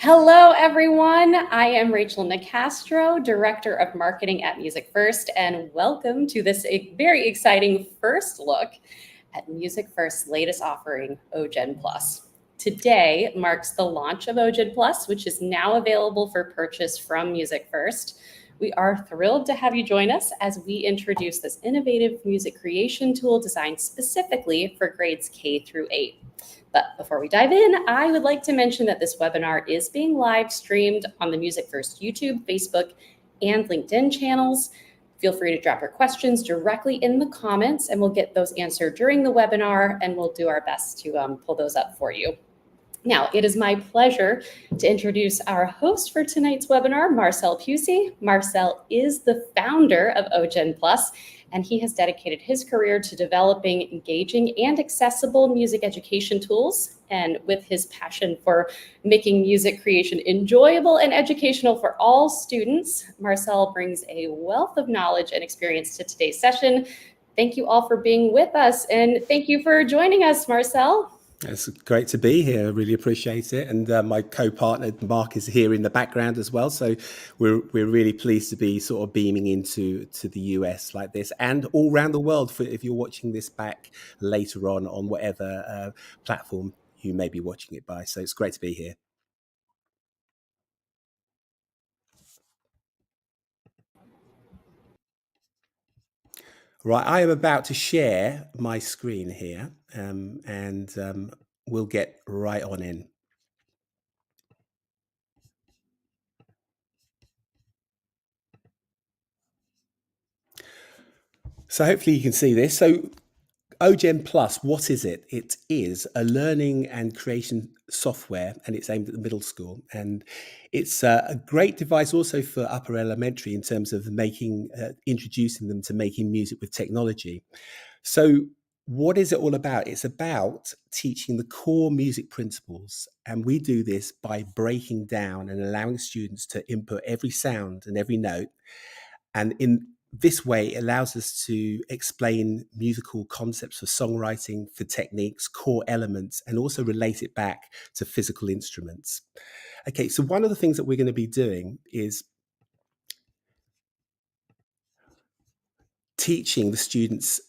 Hello, everyone. I am Rachel Nicastro, Director of Marketing at MusicFirst, and welcome to this very exciting first look at MusicFirst's latest offering, OGenPlus. Today marks the launch of OGenPlus, which is now available for purchase from MusicFirst. We are thrilled to have you join us as we introduce this innovative music creation tool designed specifically for grades K through 8. But before we dive in, I would like to mention that this webinar is being live streamed on the MusicFirst YouTube, Facebook, and LinkedIn channels. Feel free to drop your questions directly in the comments and we'll get those answered during the webinar and we'll do our best to pull those up for you. Now, it is my pleasure to introduce our host for tonight's webinar, Marcel Pusey. Marcel is the founder of OGenPlus, and he has dedicated his career to developing engaging and accessible music education tools. And with his passion for making music creation enjoyable and educational for all students, Marcel brings a wealth of knowledge and experience to today's session. Thank you all for being with us, and thank you for joining us, Marcel. It's great to be here. I really appreciate it. And my co-partner, Mark, is here in the background as well. So we're really pleased to be sort of beaming into the US like this and all around the world if you're watching this back later on whatever platform you may be watching it by. So it's great to be here. Right, I am about to share my screen here and we'll get right on in. So hopefully you can see this. So OGenPlus, what is it? It is a learning and creation software, and it's aimed at the middle school. And it's a great device also for upper elementary in terms of introducing them to making music with technology. So what is it all about? It's about teaching the core music principles. And we do this by breaking down and allowing students to input every sound and every note. And in this way, it allows us to explain musical concepts for songwriting, for techniques, core elements, and also relate it back to physical instruments. Okay, so one of the things that we're going to be doing is teaching the students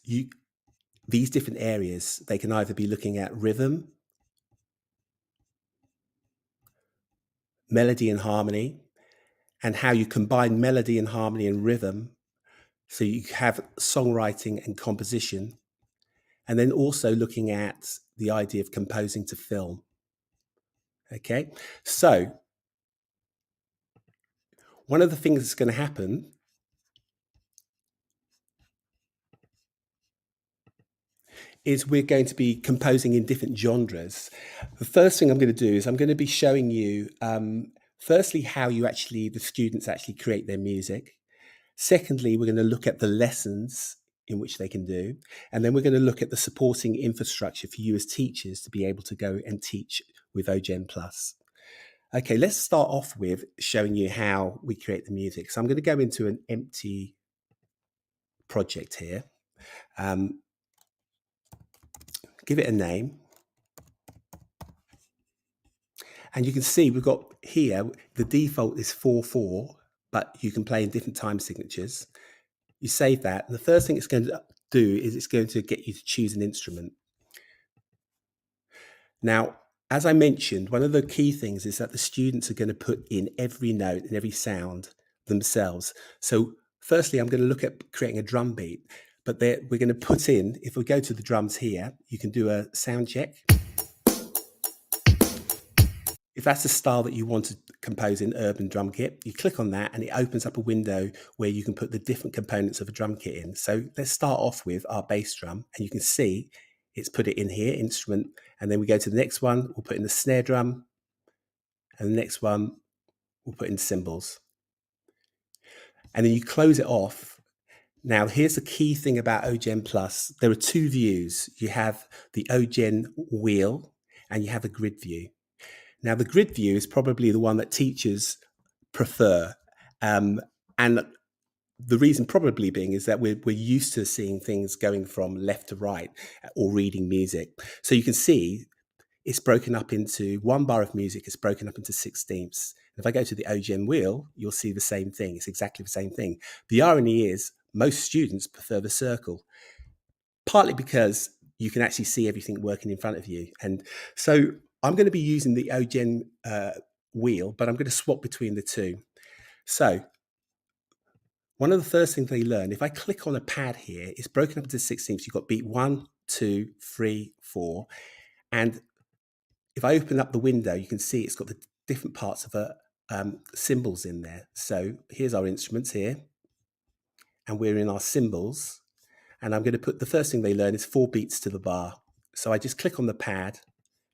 these different areas. They can either be looking at rhythm, melody and harmony, and how you combine melody and harmony and rhythm so you have songwriting and composition. And then also looking at the idea of composing to film. Okay, so one of the things that's going to happen is we're going to be composing in different genres. The first thing I'm going to do is I'm going to be showing you, firstly, how the students actually create their music. Secondly, we're going to look at the lessons in which they can do. And then we're going to look at the supporting infrastructure for you as teachers to be able to go and teach with OGenPlus. Okay, let's start off with showing you how we create the music. So I'm going to go into an empty project here. Give it a name. And you can see we've got here, the default is 4/4, but you can play in different time signatures. You save that. And the first thing it's going to do is it's going to get you to choose an instrument. Now, as I mentioned, one of the key things is that the students are going to put in every note and every sound themselves. So firstly, I'm going to look at creating a drum beat, but we're going to put in, if we go to the drums here, you can do a sound check. If that's the style that you want to compose in Urban Drum Kit, you click on that and it opens up a window where you can put the different components of a drum kit in. So let's start off with our bass drum, and you can see it's put it in here, instrument, and then we go to the next one, we'll put in the snare drum, and the next one, we'll put in cymbals. And then you close it off. Now, here's the key thing about OGenPlus. There are two views. You have the OGen wheel and you have a grid view. Now, the grid view is probably the one that teachers prefer. And the reason probably being is that we're used to seeing things going from left to right or reading music. So you can see it's broken up into one bar of music, it's broken up into 16ths. If I go to the OGen wheel, you'll see the same thing. It's exactly the same thing. The irony is most students prefer the circle, partly because you can actually see everything working in front of you. And so I'm going to be using the OGen wheel, but I'm going to swap between the two. So one of the first things they learn, if I click on a pad here, it's broken up into 16ths. You've got beat 1, 2, 3, 4. And if I open up the window, you can see it's got the different parts of the cymbals in there. So here's our instruments here, and we're in our cymbals. And I'm going to put, the first thing they learn is 4 beats to the bar. So I just click on the pad,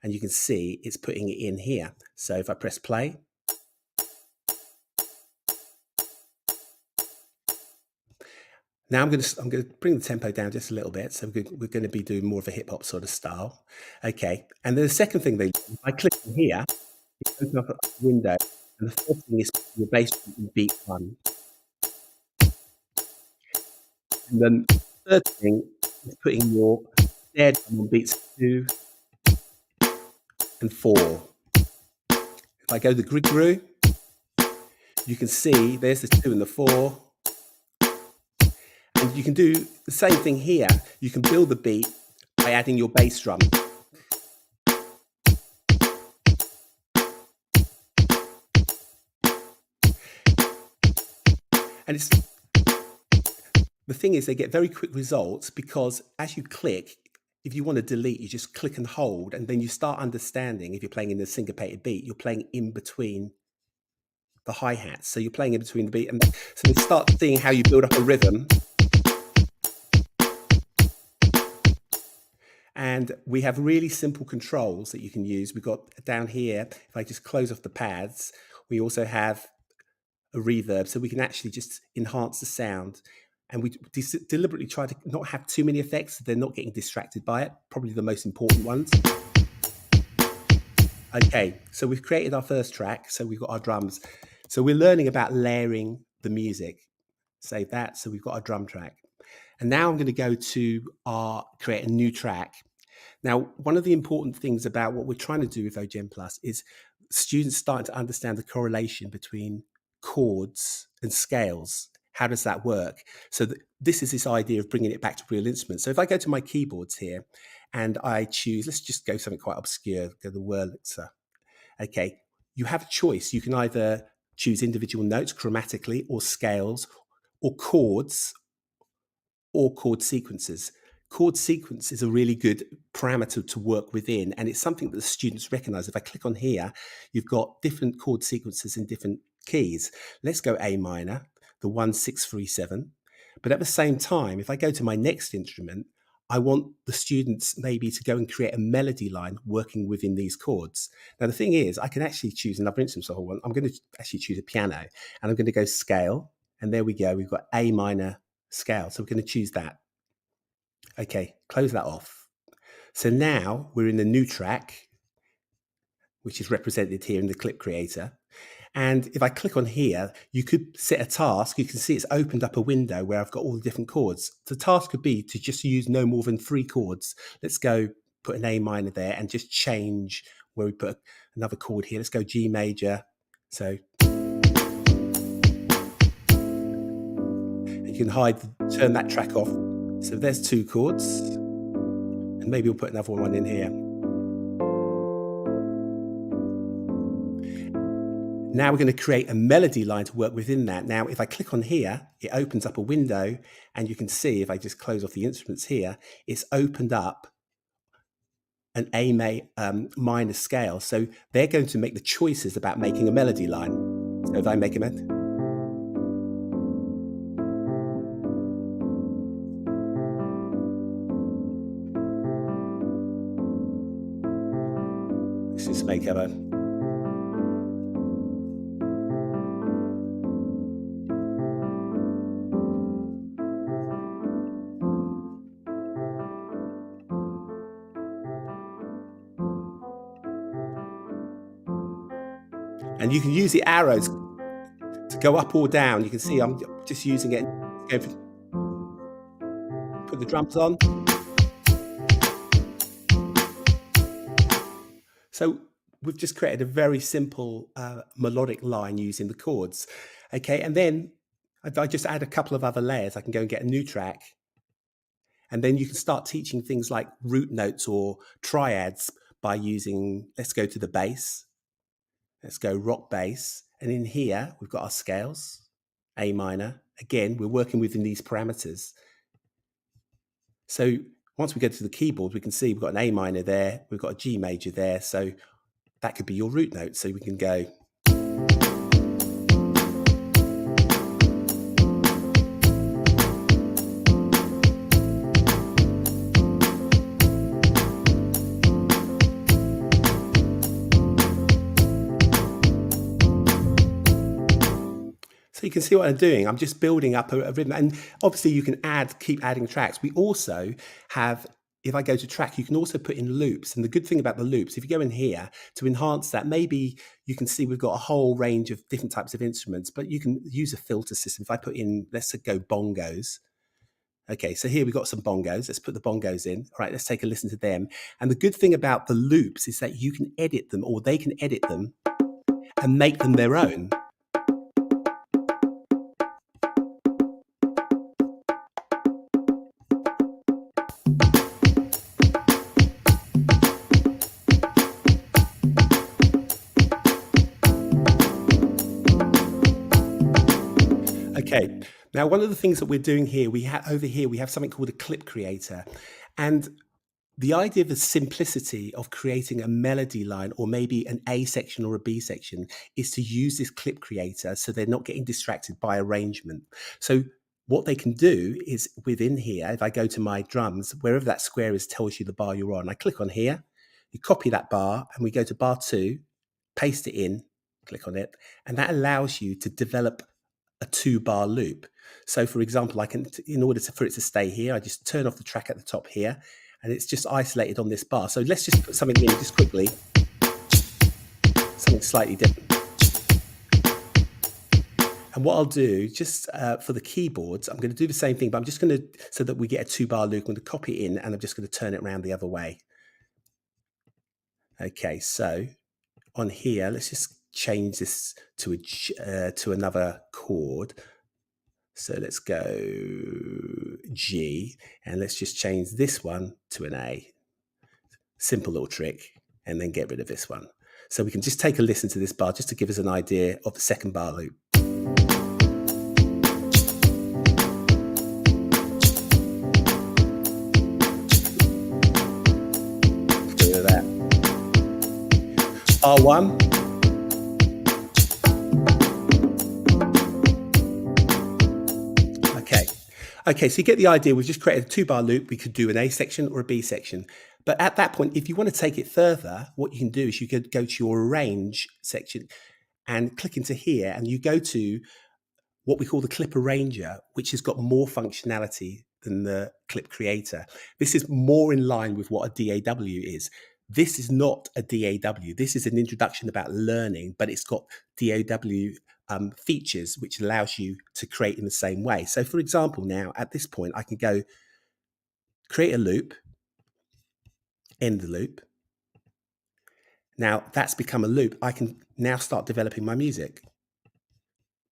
and you can see it's putting it in here. So if I press play, now I'm going to bring the tempo down just a little bit. So we're going to be doing more of a hip hop sort of style. Okay. And then the second thing they do, I click on here, you open up a window, and the first thing is your bass drum in beat 1. And then the third thing is putting your snare drum on beats 2 and 4. If I go the grig-gru, you can see there's the 2 and the 4. And you can do the same thing here. You can build the beat by adding your bass drum. And it's, the thing is, they get very quick results because as you click, if you want to delete, you just click and hold, and then you start understanding, if you're playing in a syncopated beat, you're playing in between the hi-hats. So you're playing in between the beat. And so they start seeing how you build up a rhythm. And we have really simple controls that you can use. We've got down here, if I just close off the pads, we also have a reverb, so we can actually just enhance the sound. And we deliberately try to not have too many effects so they're not getting distracted by it, probably the most important ones. Okay, so we've created our first track, so we've got our drums. So we're learning about layering the music. Save that, so we've got our drum track. And now I'm going to go to create a new track. Now, one of the important things about what we're trying to do with OGenPlus is students starting to understand the correlation between chords and scales. How does that work? So this is this idea of bringing it back to real instruments. So if I go to my keyboards here and I choose, let's just go something quite obscure, go the Wurlitzer. Okay, you have a choice. You can either choose individual notes chromatically or scales or chords or chord sequences. Chord sequence is a really good parameter to work within, and it's something that the students recognize. If I click on here, you've got different chord sequences in different keys. Let's go A minor, the 1, 6, 3, 7. But at the same time, if I go to my next instrument, I want the students maybe to go and create a melody line working within these chords. Now, the thing is, I can actually choose another instrument. So I'm going to actually choose a piano, and I'm going to go scale, and there we go. We've got A minor scale. So we're going to choose that. Okay, close that off. So now we're in the new track, which is represented here in the clip creator. And if I click on here, you could set a task. You can see it's opened up a window where I've got all the different chords. The task could be to just use no more than 3 chords. Let's go put an A minor there and just change where we put another chord here. Let's go G major. So you can turn that track off. So there's 2 chords, and maybe we'll put another one in here. Now we're going to create a melody line to work within that. Now, if I click on here, it opens up a window, and you can see if I just close off the instruments here, it's opened up an A minor scale. So they're going to make the choices about making a melody line. So if I make a melody, let's just make a and you can use the arrows to go up or down. You can see I'm just using it. Put the drums on. So we've just created a very simple melodic line using the chords. Okay, and then if I just add a couple of other layers, I can go and get a new track. And then you can start teaching things like root notes or triads by using, let's go to the bass. Let's go rock bass. And in here, we've got our scales, A minor. Again, we're working within these parameters. So once we go to the keyboard, we can see we've got an A minor there, we've got a G major there. So that could be your root note. So we can go. So you can see what I'm doing. I'm just building up a rhythm. And obviously you can keep adding tracks. We also have, if I go to track, you can also put in loops. And the good thing about the loops, if you go in here to enhance that, maybe you can see we've got a whole range of different types of instruments, but you can use a filter system. If I put in, let's go bongos. Okay, so here we've got some bongos. Let's put the bongos in. All right, let's take a listen to them. And the good thing about the loops is that you can edit them, or they can edit them and make them their own. Okay, now one of the things that we're doing here, over here, we have something called a clip creator. And the idea of the simplicity of creating a melody line, or maybe an A section or a B section, is to use this clip creator so they're not getting distracted by arrangement. So what they can do is within here, if I go to my drums, wherever that square is tells you the bar you're on, I click on here, you copy that bar, and we go to bar 2, paste it in, click on it, and that allows you to develop a 2-bar loop. So for example, I can, in order for it to stay here, I just turn off the track at the top here, and it's just isolated on this bar. So let's just put something in just quickly, something slightly different. And what I'll do, just for the keyboards, I'm going to do the same thing, but I'm just going to, so that we get a 2-bar loop, I'm going to copy it in, and I'm just going to turn it around the other way. Okay, so on here, let's just change this to another chord. So let's go G, and let's just change this one to an A. Simple little trick, and then get rid of this one. So we can just take a listen to this bar just to give us an idea of the second bar loop. Let's do that. Bar 1. Okay, so you get the idea. We've just created a 2-bar loop. We could do an A section or a B section. But at that point, if you want to take it further, what you can do is you could go to your arrange section and click into here, and you go to what we call the clip arranger, which has got more functionality than the clip creator. This is more in line with what a DAW is. This is not a DAW. This is an introduction about learning, but it's got DAW features which allows you to create in the same way. So for example, now at this point, I can go create a loop, end the loop. Now that's become a loop. I can now start developing my music.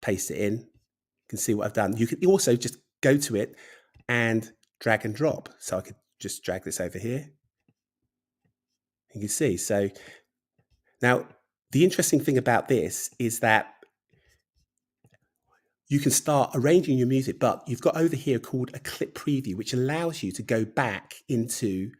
Paste it in. You can see what I've done. You can also just go to it and drag and drop. So I could just drag this over here. You can see. So now the interesting thing about this is that you can start arranging your music, but you've got over here called a clip preview, which allows you to go back into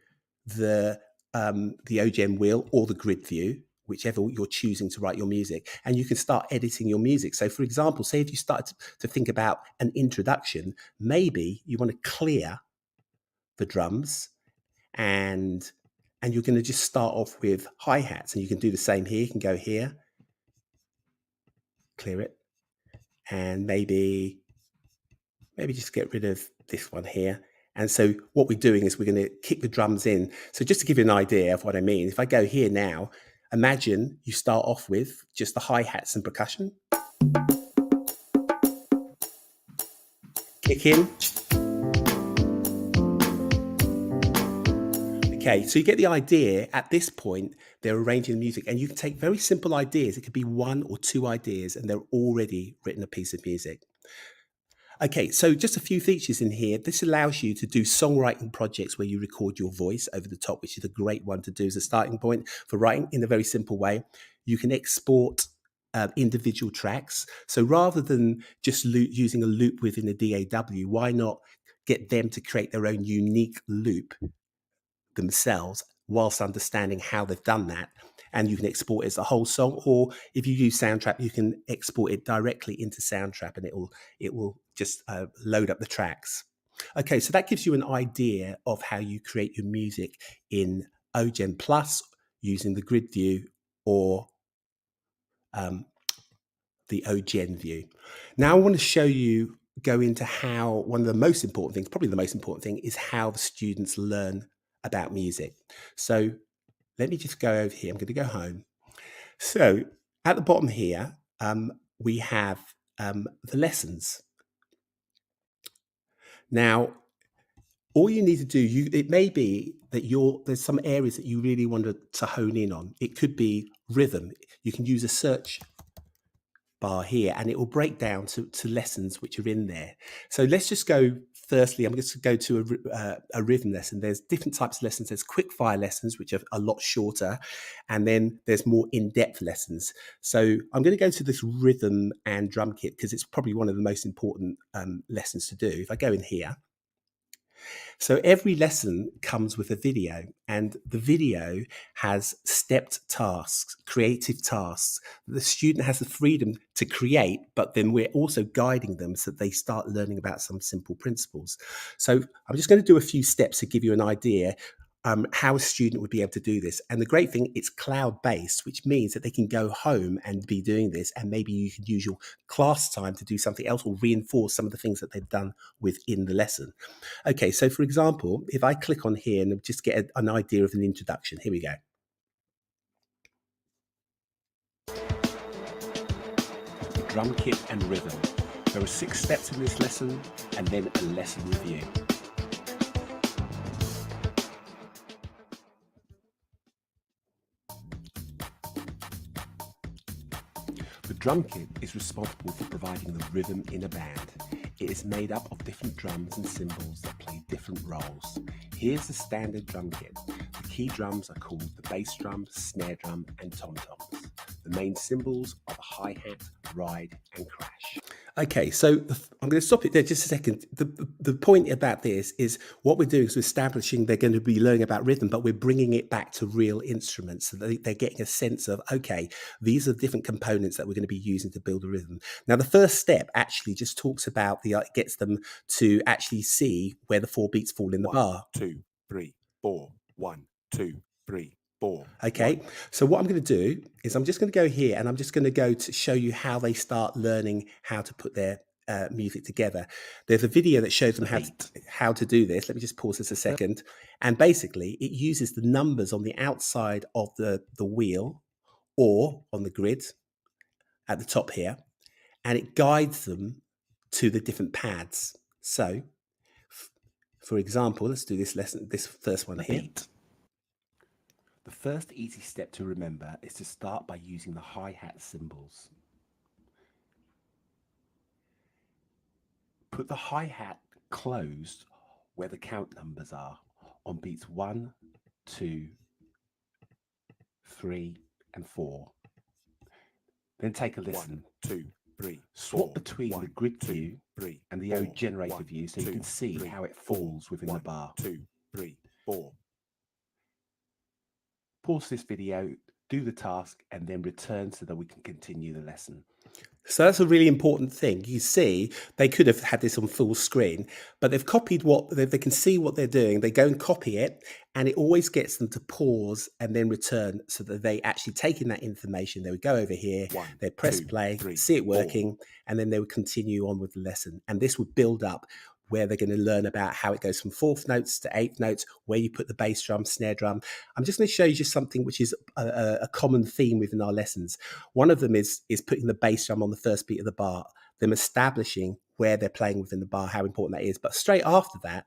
the OGen wheel or the grid view, whichever you're choosing to write your music, and you can start editing your music. So for example, say if you start to think about an introduction, maybe you want to clear the drums and you're going to just start off with hi-hats, and you can do the same here. You can go here, clear it, and maybe just get rid of this one here. And so what we're doing is we're going to kick the drums in. So just to give you an idea of what I mean, if I go here now, imagine you start off with just the hi-hats and percussion. Kick in. Okay, so you get the idea. At this point, they're arranging the music, and you can take very simple ideas. It could be one or two ideas, and they're already written a piece of music. Okay, so just a few features in here. This allows you to do songwriting projects where you record your voice over the top, which is a great one to do as a starting point for writing in a very simple way. You can export individual tracks. So rather than just using a loop within a DAW, why not get them to create their own unique loop themselves whilst understanding how they've done that? And you can export it as a whole song, or if you use Soundtrap, you can export it directly into Soundtrap, and it will just load up the tracks. Okay, so that gives you an idea of how you create your music in OGenPlus using the grid view or the OGen view. Now I want to show you, go into how one of the most important things, probably the most important thing, is how the students learn about music. So let me just go over here. I'm going to go home. So at the bottom here, we have the lessons. Now, all you need to do, it may be that there's some areas that you really want to hone in on. It could be rhythm. You can use a search bar here, and it will break down to lessons which are in there. So let's just go. Firstly, I'm just going to go to a rhythm lesson. There's different types of lessons. There's quick fire lessons, which are a lot shorter, and then there's more in-depth lessons. So I'm going to go to this rhythm and drum kit because it's probably one of the most important lessons to do. If I go in here, so every lesson comes with a video, and the video has stepped tasks, creative tasks. The student has the freedom to create, but then we're also guiding them so that they start learning about some simple principles. So I'm just going to do a few steps to give you an idea how a student would be able to do this. And the great thing, it's cloud-based, which means that they can go home and be doing this, and maybe you can use your class time to do something else or reinforce some of the things that they've done within the lesson. Okay, so for example, if I click on here and just get an idea of an introduction, here we go. The drum kit and rhythm. There are 6 steps in this lesson, and then a lesson review. The drum kit is responsible for providing the rhythm in a band. It is made up of different drums and cymbals that play different roles. Here's the standard drum kit. The key drums are called the bass drum, snare drum, and tom-toms. The main cymbals are the hi-hat, ride, and crash. Okay, so I'm going to stop it there just a second. The point about this is what we're doing is we're establishing they're going to be learning about rhythm, but we're bringing it back to real instruments so that they're getting a sense of, okay, these are different components that we're going to be using to build a rhythm. Now, the first step actually just talks about gets them to actually see where the 4 beats fall in the bar. 1, 2, 3, 4. 1, 2, 3, 4. Okay, so what I'm going to do is I'm just going to go here, and I'm just going to go to show you how they start learning how to put their music together. There's a video that shows them how to do this. Let me just pause this a second. And basically, it uses the numbers on the outside of the wheel or on the grid at the top here, and it guides them to the different pads. So, for example, let's do this lesson, this first one here. The first easy step to remember is to start by using the hi-hat cymbals. Put the hi-hat closed where the count numbers are on beats 1, 2, 3, and 4. Then take a listen. 1, 2, 3. Swap between 1, the grid 2, view 3, and the 4, O-generator 1, view so you 2, can see 3, how it 4, falls within 1, the bar. 2, 3, 4. Pause this video, do the task, and then return so that we can continue the lesson. So that's a really important thing. You see, they could have had this on full screen, but they've copied they can see what they're doing. They go and copy it, and it always gets them to pause and then return so that they actually take in that information. They would go over here, 1, they press 2, play, 3, see it 4. working, and then they would continue on with the lesson. And this would build up where they're going to learn about how it goes from 4th notes to 8th notes, where you put the bass drum, snare drum. I'm just going to show you just something which is a common theme within our lessons. One of them is putting the bass drum on the first beat of the bar, them establishing where they're playing within the bar, how important that is. But straight after that,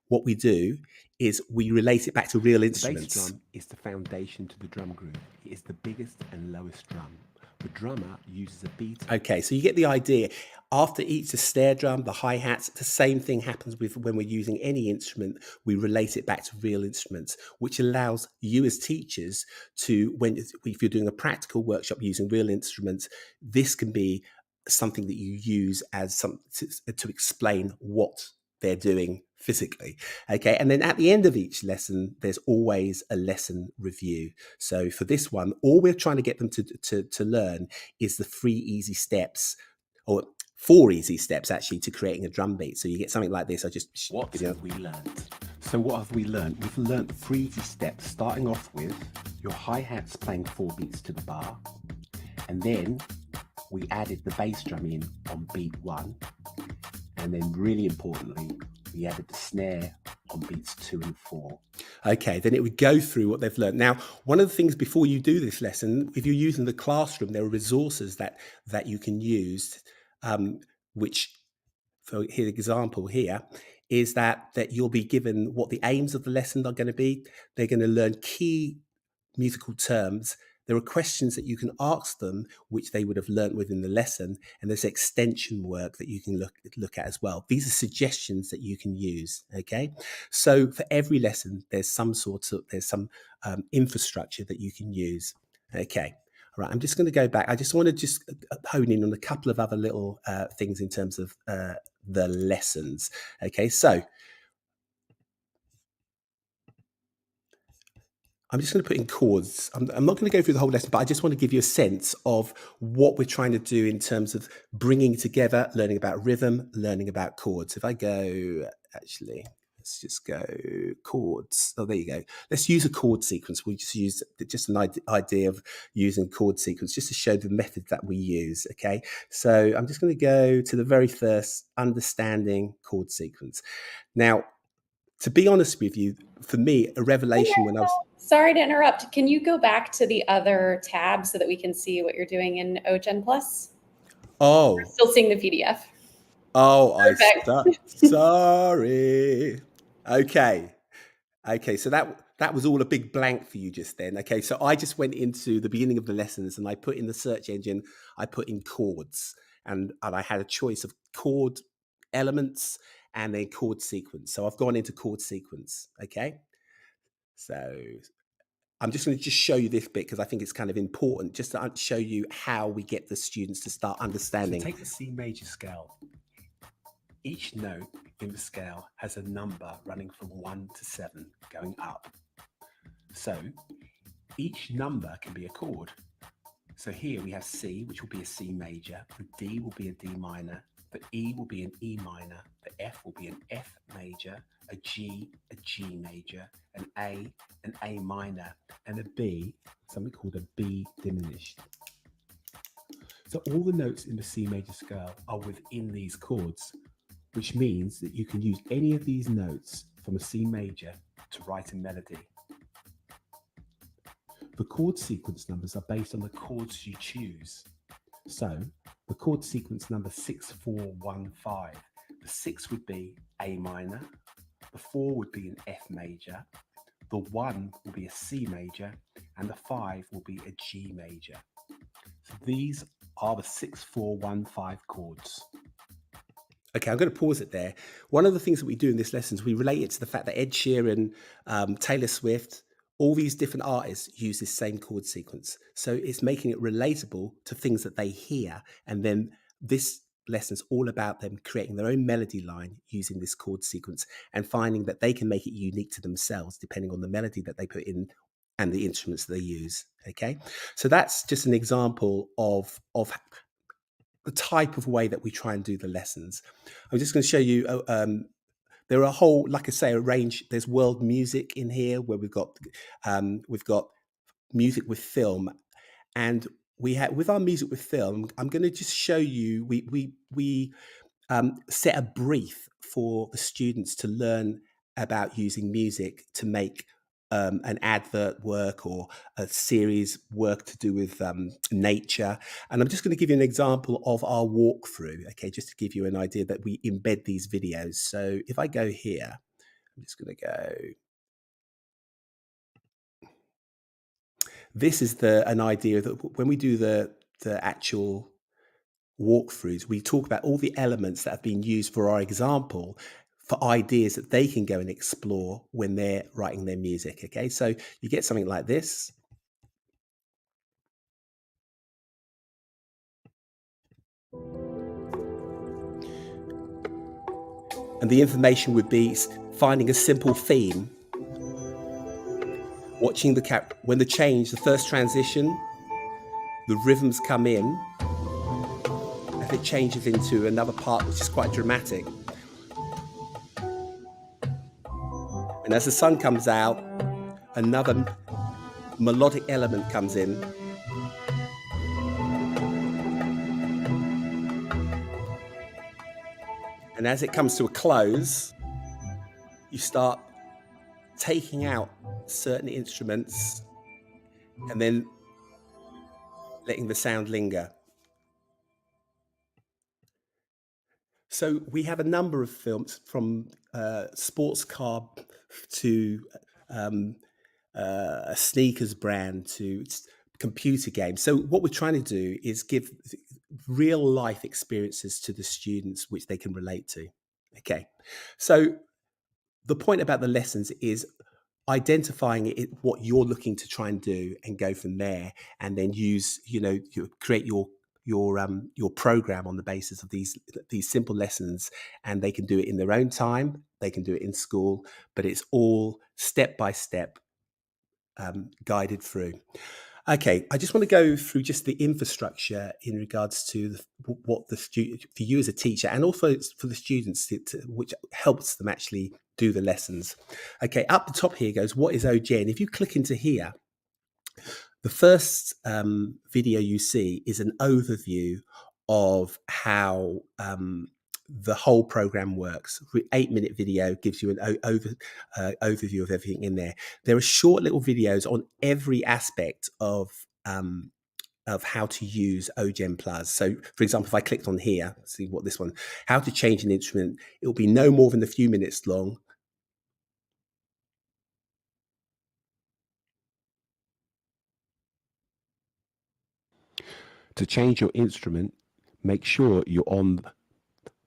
what we do is we relate it back to real The instruments. bass drum is the foundation to the drum group. It is the biggest and lowest drum. The drummer uses a beat. Okay, so you get the idea. After each the snare drum, the hi-hats, the same thing happens with when we're using any instrument. We relate it back to real instruments, which allows you as teachers to, if you're doing a practical workshop using real instruments, this can be something that you use as to explain what they're doing physically. Okay, and then at the end of each lesson, there's always a lesson review. So for this one, all we're trying to get them to learn is the 3 easy steps, or 4 easy steps actually, to creating a drum beat. So you get something like this. What have we learned? So what have we learned? We've learned 3 easy steps, starting off with your hi-hats playing 4 beats to the bar, and then we added the bass drum in on beat 1, and then really importantly, we added the snare on beats 2 and 4. Okay, then it would go through what they've learned. Now, one of the things before you do this lesson, if you're using the classroom, there are resources that you can use, which, for here, example here, is that you'll be given what the aims of the lesson are going to be. They're going to learn key musical terms. There are questions that you can ask them, which they would have learnt within the lesson, and there's extension work that you can look at as well. These are suggestions that you can use. Okay, so for every lesson, there's some infrastructure that you can use. Okay, all right. I'm just going to go back. I just want to hone in on a couple of other little things in terms of the lessons. Okay, so I'm just going to put in chords. I'm not going to go through the whole lesson, but I just want to give you a sense of what we're trying to do in terms of bringing together, learning about rhythm, learning about chords. If I go, actually, let's just go chords. Oh, there you go. Let's use a chord sequence. We just use just an idea of using chord sequence just to show the method that we use. Okay, so I'm just going to go to the very first, understanding chord sequence. Now, to be honest with you, for me, a revelation when I was... Sorry to interrupt. Can you go back to the other tab so that we can see what you're doing in OGenPlus? Oh. We're still seeing the PDF. Oh, Perfect. Sorry. Okay. Okay, so that was all a big blank for you just then. Okay, so I just went into the beginning of the lessons and I put in the search engine, I put in chords, and I had a choice of chord elements and then chord sequence. So I've gone into chord sequence. Okay, so I'm just going to show you this bit because I think it's kind of important, just to show you how we get the students to start understanding. So take the C major scale. Each note in the scale has a number running from 1 to 7 going up. So each number can be a chord. So here we have C, which will be a C major, the D will be a D minor, the E will be an E minor, the F will be an F major, a G major, an A minor, and a B, something called a B diminished. So all the notes in the C major scale are within these chords, which means that you can use any of these notes from a C major to write a melody. The chord sequence numbers are based on the chords you choose. So the chord sequence number 6-4-1-5, the 6 would be A minor, the 4 would be an F major, the 1 will be a C major, and the 5 will be a G major. So these are the 6-4-1-5 chords. Okay, I'm going to pause it there. One of the things that we do in this lesson is we relate it to the fact that Ed Sheeran, Taylor Swift, all these different artists use this same chord sequence. So it's making it relatable to things that they hear. And then this lesson's all about them creating their own melody line using this chord sequence and finding that they can make it unique to themselves depending on the melody that they put in and the instruments they use. Okay, so that's just an example of the type of way that we try and do the lessons. I'm just going to show you, there are a whole, like I say, a range. There's world music in here where we've got music with film, and we have with our music with film. I'm going to just show you. We set a brief for the students to learn about using music to make an advert work or a series work to do with nature. And I'm just going to give you an example of our walkthrough, okay, just to give you an idea that we embed these videos. So if I go here, I'm just going to go. This is an idea that when we do the actual walkthroughs, we talk about all the elements that have been used for our example for ideas that they can go and explore when they're writing their music. Okay, so you get something like this. And the information would be finding a simple theme, watching when the first transition, the rhythms come in, if it changes into another part which is quite dramatic. And as the sun comes out, another melodic element comes in. And as it comes to a close, you start taking out certain instruments and then letting the sound linger. So we have a number of films, from sports car to a sneakers brand to computer games. So what we're trying to do is give real life experiences to the students which they can relate to. Okay, so the point about the lessons is identifying what you're looking to try and do and go from there, and then create your program on the basis of these simple lessons, and they can do it in their own time, they can do it in school, but it's all step by step guided through. Okay, I just want to go through just the infrastructure in regards to what the student, for you as a teacher, and also for the students, which helps them actually do the lessons. Okay, up the top here goes, what is OGen? If you click into here, the first video you see is an overview of how the whole program works. 8-minute video gives you an overview of everything in there. There are short little videos on every aspect of how to use OGenPlus. So, for example, if I clicked on here, see what this one, how to change an instrument, it will be no more than a few minutes long. To change your instrument, make sure you're on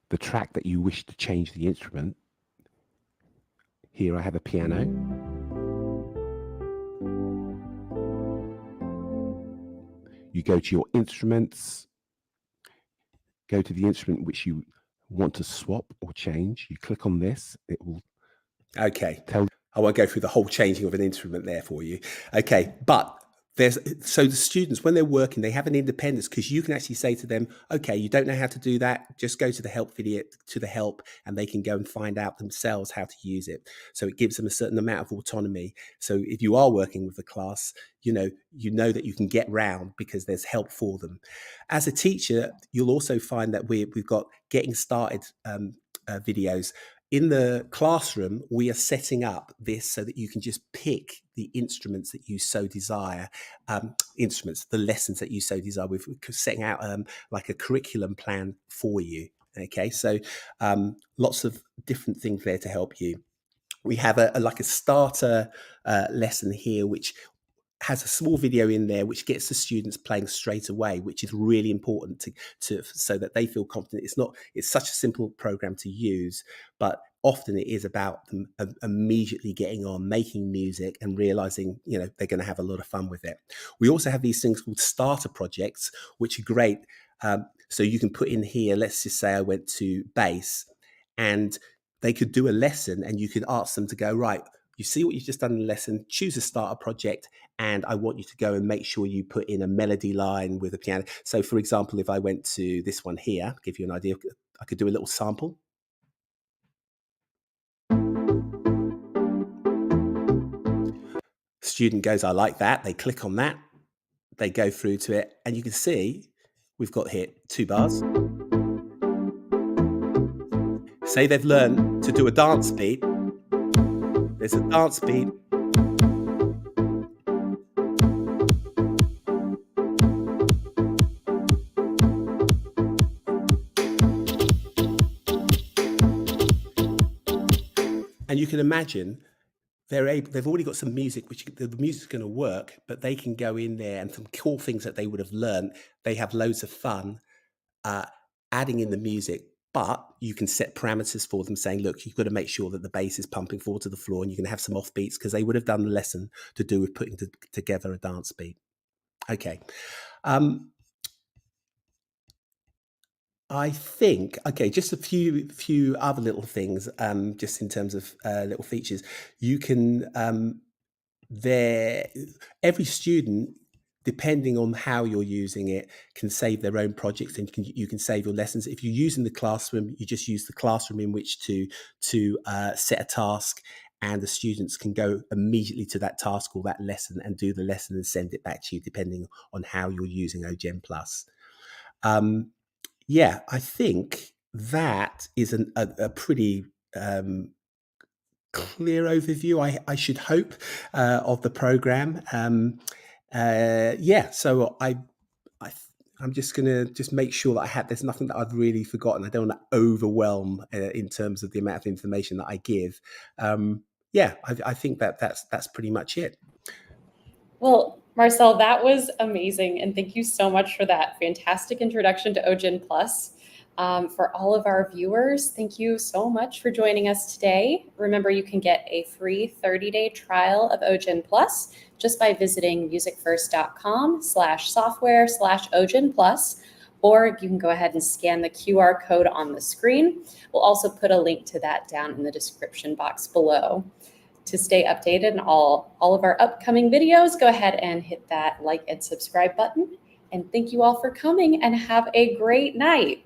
the track that you wish to change the instrument. Here I have a piano. You go to your instruments, go to the instrument which you want to swap or change. You click on this, it will tell. I won't go through the whole changing of an instrument there for you. Okay, but so the students, when they're working, they have an independence, because you can actually say to them, okay, you don't know how to do that, just go to the help video, and they can go and find out themselves how to use it. So it gives them a certain amount of autonomy. So if you are working with the class, you know that you can get round because there's help for them. As a teacher, you'll also find that we've got getting started videos. In the classroom, we are setting up this so that you can just pick the instruments that you so desire, the lessons that you so desire. We're setting out like a curriculum plan for you. Okay, so lots of different things there to help you. We have a starter lesson here, which has a small video in there which gets the students playing straight away, which is really important to so that they feel confident. It's such a simple program to use, but often it is about them immediately getting on, making music, and realizing they're going to have a lot of fun with it. We also have these things called starter projects, which are great. So you can put in here, let's just say I went to bass, and they could do a lesson, and you could ask them to go, right, you see what you've just done in the lesson, choose a starter project, and I want you to go and make sure you put in a melody line with a piano. So, for example, if I went to this one here, give you an idea, I could do a little sample. Student goes, I like that. They click on that. They go through to it, and you can see we've got here 2 bars. Say they've learned to do a dance beat. There's a dance beat. And you can imagine they've already got some music, which the music's going to work, but they can go in there and some cool things that they would have learned. They have loads of fun adding in the music, but you can set parameters for them saying, look, you've got to make sure that the bass is pumping forward to the floor, and you can have some off beats because they would have done the lesson to do with putting together a dance beat. Okay. I think, okay, just a few other little things, just in terms of little features. You can, every student, depending on how you're using it, can save their own projects, and you can save your lessons. If you're using the classroom, you just use the classroom in which to set a task, and the students can go immediately to that task or that lesson and do the lesson and send it back to you, depending on how you're using OGenPlus. Yeah, I think that is a pretty clear overview, I should hope, of the program. Yeah, so I'm just going to just make sure that there's nothing that I've really forgotten. I don't want to overwhelm in terms of the amount of information that I give. Yeah, I think that's pretty much it. Well, Marcel, that was amazing. And thank you so much for that fantastic introduction to OGenPlus. For all of our viewers, thank you so much for joining us today. Remember, you can get a free 30-day trial of OGenPlus just by visiting musicfirst.com/software/OGenPlus, or you can go ahead and scan the QR code on the screen. We'll also put a link to that down in the description box below. To stay updated on all of our upcoming videos, go ahead and hit that like and subscribe button. And thank you all for coming, and have a great night.